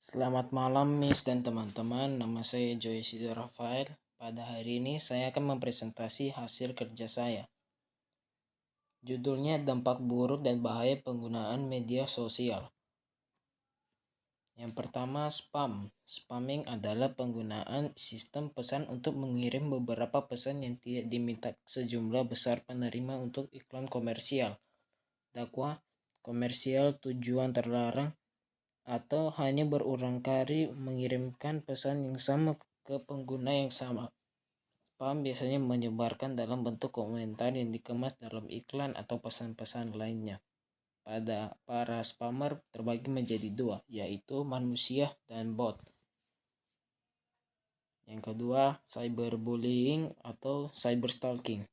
Selamat malam Miss dan teman-teman, nama saya Joyce Rafael. Pada hari ini saya akan mempresentasi hasil kerja saya. Judulnya Dampak Buruk dan Bahaya Penggunaan Media Sosial. Yang pertama, spam. Spamming adalah penggunaan sistem pesan untuk mengirim beberapa pesan yang tidak diminta sejumlah besar penerima untuk iklan komersial, dakwah komersial, tujuan terlarang, atau hanya berulang kali mengirimkan pesan yang sama ke pengguna yang sama. Spam biasanya menyebarkan dalam bentuk komentar yang dikemas dalam iklan atau pesan-pesan lainnya. Para spammer terbagi menjadi dua, yaitu manusia dan bot. Yang kedua, cyberbullying atau cyberstalking.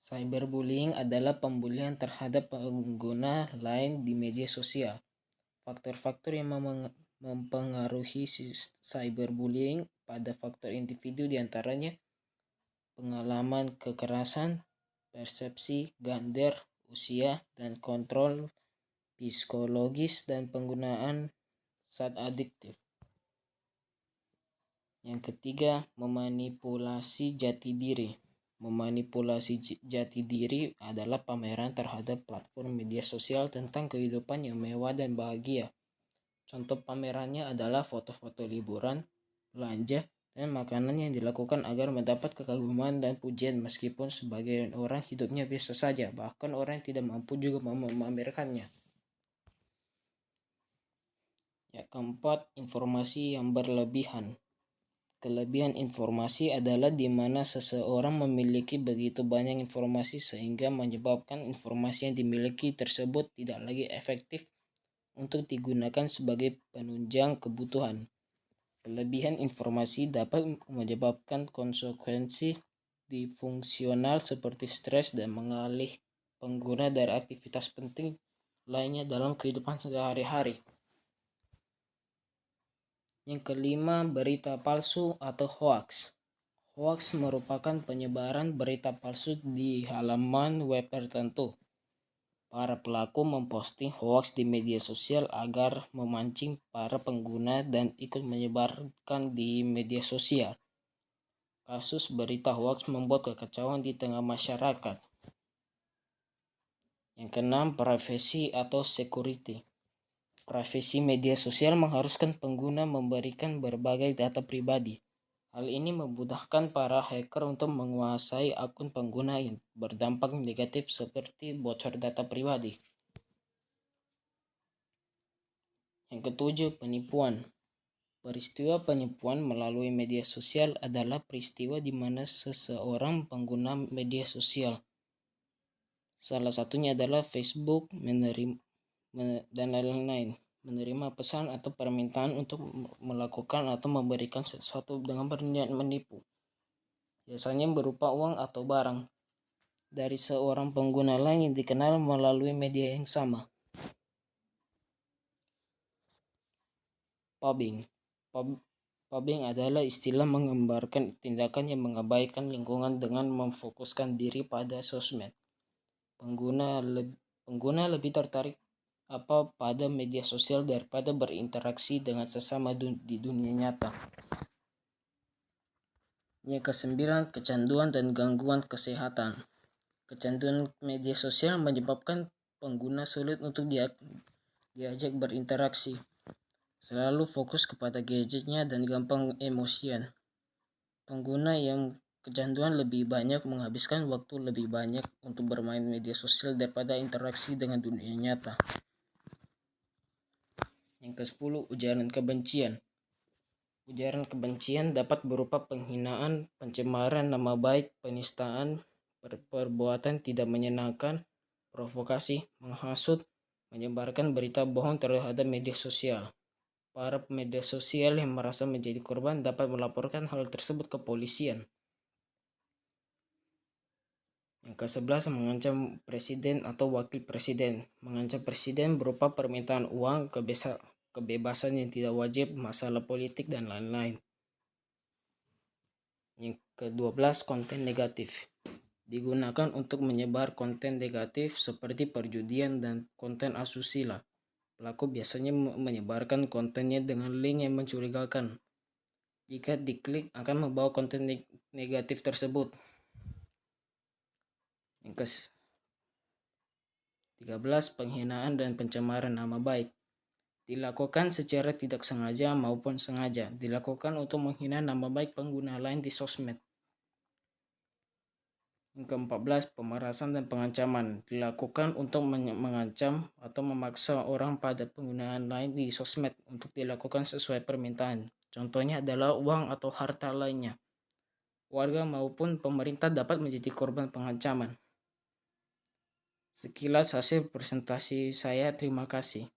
Cyberbullying adalah pembulian terhadap pengguna lain di media sosial. Faktor-faktor yang mempengaruhi cyberbullying pada faktor individu diantaranya pengalaman kekerasan, persepsi gender, usia, dan kontrol psikologis dan penggunaan zat adiktif. Yang ketiga, memanipulasi jati diri. Memanipulasi jati diri adalah pameran terhadap platform media sosial tentang kehidupan yang mewah dan bahagia. Contoh pamerannya adalah foto-foto liburan, belanja, dan makanan yang dilakukan agar mendapat kekaguman dan pujian, meskipun sebagian orang hidupnya biasa saja, bahkan orang yang tidak mampu juga memamerkannya. Yang keempat, informasi yang berlebihan. Kelebihan informasi adalah di mana seseorang memiliki begitu banyak informasi sehingga menyebabkan informasi yang dimiliki tersebut tidak lagi efektif untuk digunakan sebagai penunjang kebutuhan. Kelebihan informasi dapat menyebabkan konsekuensi disfungsional seperti stres dan mengalih pengguna dari aktivitas penting lainnya dalam kehidupan sehari-hari. Yang kelima, berita palsu atau hoax. Hoax merupakan penyebaran berita palsu di halaman web tertentu. Para pelaku memposting hoax di media sosial agar memancing para pengguna dan ikut menyebarkan di media sosial. Kasus berita hoax membuat kekacauan di tengah masyarakat. Yang keenam, privasi atau security. Privasi media sosial mengharuskan pengguna memberikan berbagai data pribadi. Hal ini memudahkan para hacker untuk menguasai akun pengguna yang berdampak negatif seperti bocor data pribadi. Yang ketujuh, penipuan. Peristiwa penipuan melalui media sosial adalah peristiwa di mana seseorang pengguna media sosial, salah satunya adalah Facebook, dan lain-lain, menerima pesan atau permintaan untuk melakukan atau memberikan sesuatu dengan berniat menipu, biasanya berupa uang atau barang, dari seorang pengguna lain yang dikenal melalui media yang sama. Pubbing adalah istilah menggambarkan tindakan yang mengabaikan lingkungan dengan memfokuskan diri pada sosmed. Pengguna lebih tertarik pada media sosial daripada berinteraksi dengan sesama di dunia nyata. Yang kesembilan, kecanduan dan gangguan kesehatan. Kecanduan media sosial menyebabkan pengguna sulit untuk diajak berinteraksi, selalu fokus kepada gadgetnya dan gampang emosian. Pengguna yang kecanduan lebih banyak menghabiskan waktu lebih banyak untuk bermain media sosial daripada interaksi dengan dunia nyata. Yang ke-10, ujaran kebencian. Ujaran kebencian dapat berupa penghinaan, pencemaran nama baik, penistaan, perbuatan tidak menyenangkan, provokasi, menghasut, menyebarkan berita bohong terhadap media sosial. Para media sosial yang merasa menjadi korban dapat melaporkan hal tersebut ke polisian. Yang ke-11, mengancam presiden atau wakil presiden. Mengancam presiden berupa permintaan uang, kebebasan yang tidak wajib, masalah politik, dan lain-lain. Yang ke-12, konten negatif. Digunakan untuk menyebar konten negatif seperti perjudian dan konten asusila. Pelaku biasanya menyebarkan kontennya dengan link yang mencurigakan. Jika diklik akan membawa konten negatif tersebut. Yang ke-13, penghinaan dan pencemaran nama baik. Dilakukan secara tidak sengaja maupun sengaja. Dilakukan untuk menghina nama baik pengguna lain di sosmed. Yang ke-14, pemerasan dan pengancaman. Dilakukan untuk mengancam atau memaksa orang pada penggunaan lain di sosmed untuk dilakukan sesuai permintaan. Contohnya adalah uang atau harta lainnya. Warga maupun pemerintah dapat menjadi korban pengancaman. Sekilas hasil presentasi saya, terima kasih.